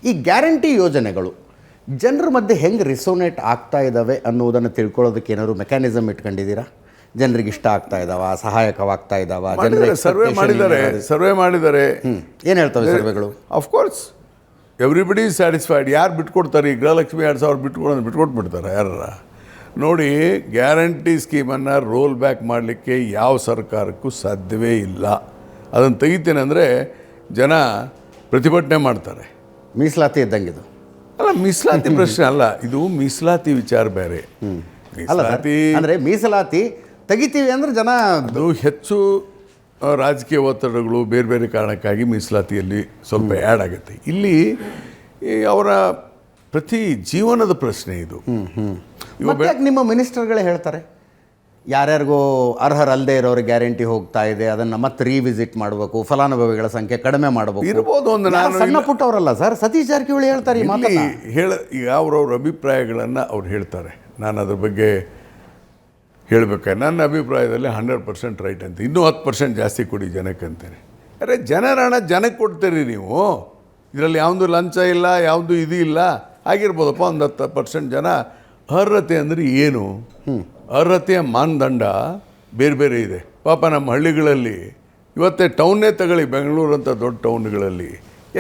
ಈ ಗ್ಯಾರಂಟಿ ಯೋಜನೆಗಳು ಜನರ ಮಧ್ಯೆ ಹೆಂಗೆ ರಿಸೋನೇಟ್ ಆಗ್ತಾ ಇದ್ದಾವೆ ಅನ್ನೋದನ್ನು ತಿಳ್ಕೊಳ್ಳೋದಕ್ಕೆ ಏನಾದ್ರು ಮೆಕ್ಯಾನಿಸಮ್ ಇಟ್ಕೊಂಡಿದ್ದೀರಾ? ಜನರಿಗೆ ಇಷ್ಟ ಆಗ್ತಾ ಇದ್ದಾವ, ಸಹಾಯಕವಾಗ್ತಾ ಇದ್ದಾವ? ಸರ್ವೆ ಮಾಡಿದ್ದಾರೆ. ಏನು ಹೇಳ್ತವೆ ಸರ್ವೆಗಳು? Of course everybody is satisfied. ಯಾರು ಬಿಟ್ಕೊಡ್ತಾರೆ? ಈ ಗೃಹಲಕ್ಷ್ಮಿ 2000 ಬಿಟ್ಕೊಟ್ಬಿಡ್ತಾರೆ ಯಾರ? ನೋಡಿ, ಗ್ಯಾರಂಟಿ ಸ್ಕೀಮನ್ನು ರೋಲ್ ಬ್ಯಾಕ್ ಮಾಡಲಿಕ್ಕೆ ಯಾವ ಸರ್ಕಾರಕ್ಕೂ ಸಾಧ್ಯವೇ ಇಲ್ಲ. ಅದನ್ನು ತೆಗಿತೇನೆ ಅಂದರೆ ಜನ ಪ್ರತಿಭಟನೆ ಮಾಡ್ತಾರೆ. ಮೀಸಲಾತಿ ಇದ್ದಂಗಿದು ಅಲ್ಲ, ಮೀಸಲಾತಿ ಪ್ರಶ್ನೆ ಅಲ್ಲ, ಇದು ಮೀಸಲಾತಿ ವಿಚಾರ ಬೇರೆ. ಅಂದರೆ ಮೀಸಲಾತಿ ತೆಗಿತೀವಿ ಅಂದರೆ ಜನ ಅದು ಹೆಚ್ಚು ರಾಜಕೀಯ ಒತ್ತಡಗಳು ಬೇರೆ ಬೇರೆ ಕಾರಣಕ್ಕಾಗಿ ಮೀಸಲಾತಿಯಲ್ಲಿ ಸ್ವಲ್ಪ ಆ್ಯಡ್ ಆಗುತ್ತೆ. ಇಲ್ಲಿ ಅವರ ಪ್ರತಿ ಜೀವನದ ಪ್ರಶ್ನೆ ಇದು. ಮತ್ತೆ ನಿಮ್ಮ ಮಿನಿಸ್ಟರ್ಗಳೇ ಹೇಳ್ತಾರೆ ಯಾರ್ಯಾರಿಗೂ ಅರ್ಹರಲ್ಲದೆ ಇರೋರಿಗೆ ಗ್ಯಾರಂಟಿ ಹೋಗ್ತಾ ಇದೆ, ಅದನ್ನು ಮತ್ತೆ ರೀವಿಸಿಟ್ ಮಾಡಬೇಕು, ಫಲಾನುಭವಿಗಳ ಸಂಖ್ಯೆ ಕಡಿಮೆ ಮಾಡಬೇಕು. ಇರ್ಬೋದು ಒಂದು ಸಣ್ಣ ಪುಟ್ಟವರಲ್ಲ ಸರ್. ಸತೀಶ್ ಜಾರಕಿಹೊಳಿ ಹೇಳ್ತಾರೆ ಈ ಮಾತನ್ನ. ಈಗ ಅವ್ರವ್ರ ಅಭಿಪ್ರಾಯಗಳನ್ನು ಅವ್ರು ಹೇಳ್ತಾರೆ. ನಾನು ಅದ್ರ ಬಗ್ಗೆ ಹೇಳಬೇಕಾದ್ರೆ ನನ್ನ ಅಭಿಪ್ರಾಯದಲ್ಲಿ 100% ರೈಟ್ ಅಂತ. ಇನ್ನೂ 10% ಜಾಸ್ತಿ ಕೊಡಿ ಜನಕ್ಕೆ ಅಂತೇನೆ. ಅರೆ, ಜನರ ಹಣ ಜನಕ್ಕೆ ಕೊಡ್ತೀರಿ ನೀವು. ಇದರಲ್ಲಿ ಯಾವುದು ಲಂಚ ಇಲ್ಲ, ಯಾವುದು ಇದು ಇಲ್ಲ. ಆಗಿರ್ಬೋದಪ್ಪ ಒಂದು 10% ಜನ. ಅರ್ಹತೆ ಅಂದರೆ ಏನು? ಅರ್ಹತೆಯ ಮಾನದಂಡ ಬೇರೆ ಬೇರೆ ಇದೆ. ಪಾಪ ನಮ್ಮ ಹಳ್ಳಿಗಳಲ್ಲಿ ಇವತ್ತೇ ಟೌನ್ನೇ ತಗೊಳ್ಳಿ, ಬೆಂಗಳೂರು ಅಂತ ದೊಡ್ಡ ಟೌನ್ಗಳಲ್ಲಿ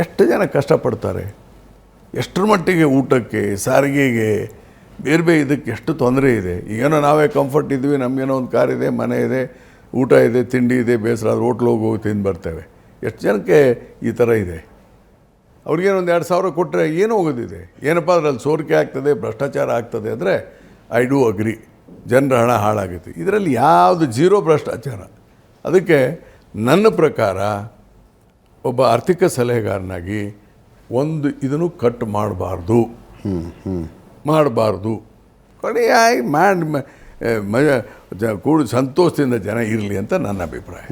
ಎಷ್ಟು ಜನ ಕಷ್ಟಪಡ್ತಾರೆ. ಎಷ್ಟರ ಮಟ್ಟಿಗೆ ಊಟಕ್ಕೆ, ಸಾರಿಗೆಗೆ, ಬೇರೆ ಬೇರೆ ಇದಕ್ಕೆ ಎಷ್ಟು ತೊಂದರೆ ಇದೆ. ಏನೋ ನಾವೇ ಕಂಫರ್ಟ್ ಇದ್ವಿ, ನಮಗೇನೋ ಒಂದು ಕಾರ್ ಇದೆ, ಮನೆ ಇದೆ, ಊಟ ಇದೆ, ತಿಂಡಿ ಇದೆ, ಬೇಸರ ಆದ್ರೆ ಹೋಟ್ಲಿಗೆ ಹೋಗಿ ತಿಂದು ಬರ್ತೇವೆ. ಎಷ್ಟು ಜನಕ್ಕೆ ಈ ಥರ ಇದೆ? ಅವ್ರಿಗೇನು ಒಂದು 2000 ಕೊಟ್ಟರೆ ಏನು ಹೋಗೋದಿದೆ? ಏನಪ್ಪ ಅದರಲ್ಲಿ ಸೋರಿಕೆ ಆಗ್ತದೆ, ಭ್ರಷ್ಟಾಚಾರ ಆಗ್ತದೆ ಅಂದರೆ ಐ ಡೂ ಅಗ್ರಿ. ಜನರ ಹಣ ಹಾಳಾಗುತ್ತೆ. ಇದರಲ್ಲಿ ಯಾವುದು ಜೀರೋ ಭ್ರಷ್ಟಾಚಾರ. ಅದಕ್ಕೆ ನನ್ನ ಪ್ರಕಾರ ಒಬ್ಬ ಆರ್ಥಿಕ ಸಲಹೆಗಾರನಾಗಿ ಒಂದು ಇದನ್ನು ಕಟ್ ಮಾಡಬಾರ್ದು. ಕಡೆಯಾಗಿ ಮಾಡಿ ಕೂಡು ಸಂತೋಷದಿಂದ ಜನ ಇರಲಿ ಅಂತ ನನ್ನ ಅಭಿಪ್ರಾಯ.